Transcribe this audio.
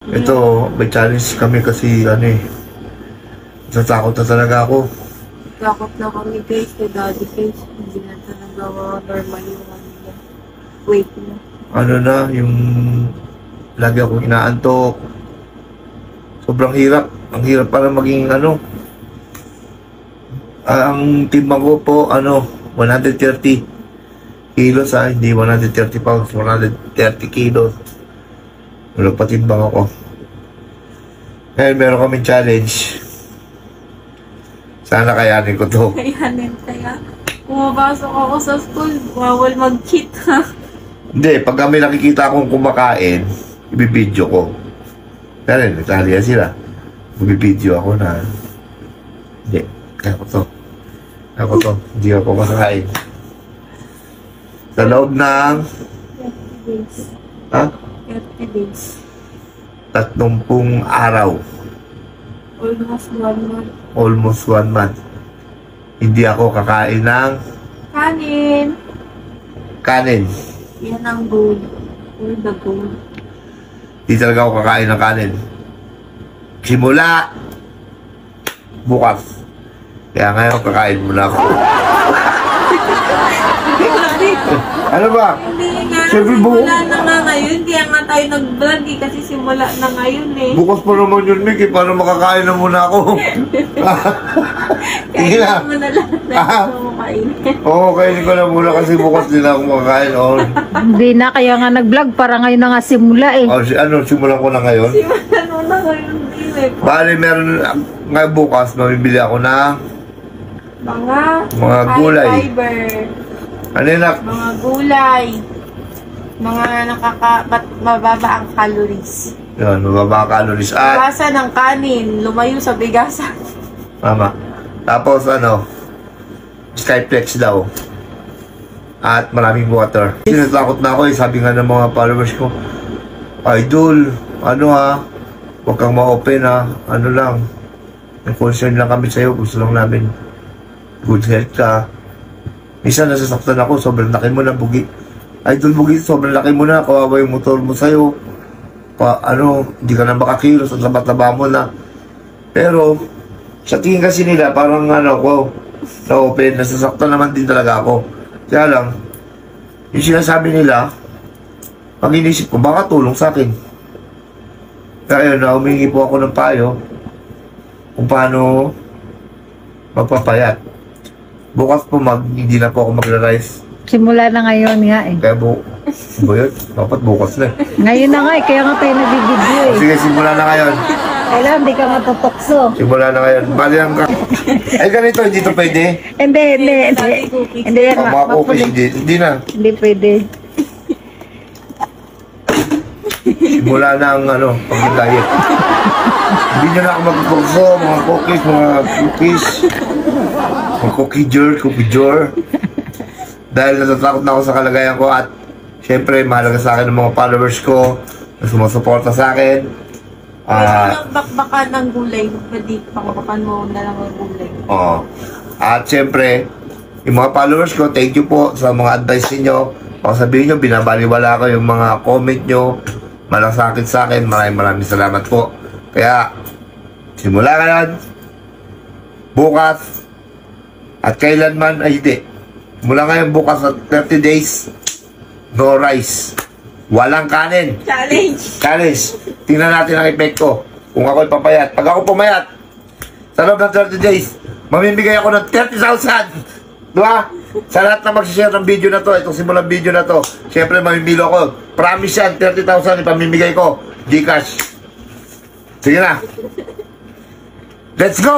Ito, may challenge kami kasi ano eh. Natatakot na talaga ako. Takot na kami guys, kay Daddy guys. Hindi na talaga normal yung ano niya. Wait na. Ano na, yung lagi akong inaantok. Sobrang hirap. Ang hirap para maging ano. Ang timbang ko po, 130 kilos hindi 130 pounds, 130 kilos. Wala patimbang ako. Ngayon meron kaming challenge. Sana kayanin ko to. Kayanin kaya. Pumapasok ako sa school, bawal mag-cheat ha. Hindi, pag kami nakikita akong kumakain, ibibidyo ko. Pero nagtalian sila. Ibibidyo ako na, hindi, kaya ko to. Kaya ko to, hindi ako makakain. Sa loob ng 30 days. ha? 30 days. 30 araw. Almost 1 month. Almost 1 month. Hindi ako kakain ng Kanin! kanin. Yan ang goal. Or the goal. Hindi talaga ako kakain ng kanin. Simula bukas. Kaya ngayon kakain muna ako. Ano ba? Hindi nga, Siyempre, simula na nga ngayon. Kaya nga tayo nag-vlog eh, kasi simula na ngayon eh. Bukas pa naman yun, Mickey. Paano makakain na muna ako? Sige na. Kaya mo na lahat na gusto mo kainin. Oo, kainin ko na muna kasi bukas din ako makakain. Hindi na, kaya nga nag-vlog para ngayon na nga simula eh. Simulan ko na ngayon. Simula mo na ngayon din eh. Bali, meron, ngayon bukas, mamibili ako ng mga gulay. High fiber. Ano yun, nak? Mga gulay. Mga mababa ang calories. Yun, mababa ang calories. At, Iwasan ng kanin, lumayo sa bigasan. tama. Tapos, Skyflex daw. At maraming water. Sinatakot na ako eh. Sabi nga ng mga followers ko, Idol, huwag kang ma-open ano lang. May concern lang kami sa'yo. Gusto lang namin good health ka. Minsan nasasaktan ako, sobrang laki mo na, Bugi. Idol Bugi, sobrang laki mo na, kawawa yung motor mo sa'yo. Hindi ka na makakilos, ang taba-taba mo na. Pero, sa tingin kasi nila, parang na-open, nasasaktan naman din talaga ako. Kaya lang, yung sinasabi nila, pag inisip ko, baka tulong sa akin. Kaya yun, humingi po ako ng payo kung paano magpapayat. Bukas po hindi na po ako magra-rice. Simula na ngayon nga eh. Kaya yun? Dapat bukas na. Ngayon na nga eh, kaya nga tayo nabibidyo eh. Sige, simula na ngayon. Kailan, hindi ka matutokso. Simula na ngayon. Bali lang ka. Ay, ganito, hindi to pwede. Hindi. Hindi yan, Mga cookies, hindi na. Hindi pwede. Simula na ang pag-diet. Hindi na ako mag-tukso, mga cookies, mga cookie jar. Dahil natatakot na ako sa kalagayan ko at syempre, mahalaga sa akin ng mga followers ko na sumusuporta sa akin. Pwede bakbakan ng gulay. Pwede pakbakan mo na lang ang gulay. Oo. At syempre, yung mga followers ko, thank you po sa mga advice niyo. Kung sabihin nyo, binabaliwala ko yung mga comment nyo. Malasakit sa akin. Maraming salamat po. Kaya, simula ngayon, bukas, at kailanman ay hindi. Mula ngayon bukas at 30 days, no rice. Walang kanin. Challenge. Tingnan natin ang epekto. Kung ako'y papayat. Pag ako pumayat, sa loob ng 30 days, mamimigay ako ng 30,000. Diba? Sa lahat na mag-share ng video na to, itong simulang video na to, syempre mamimilo ako. Promise yan, 30,000 ipamimigay ko. Gcash. Sige na. Let's go!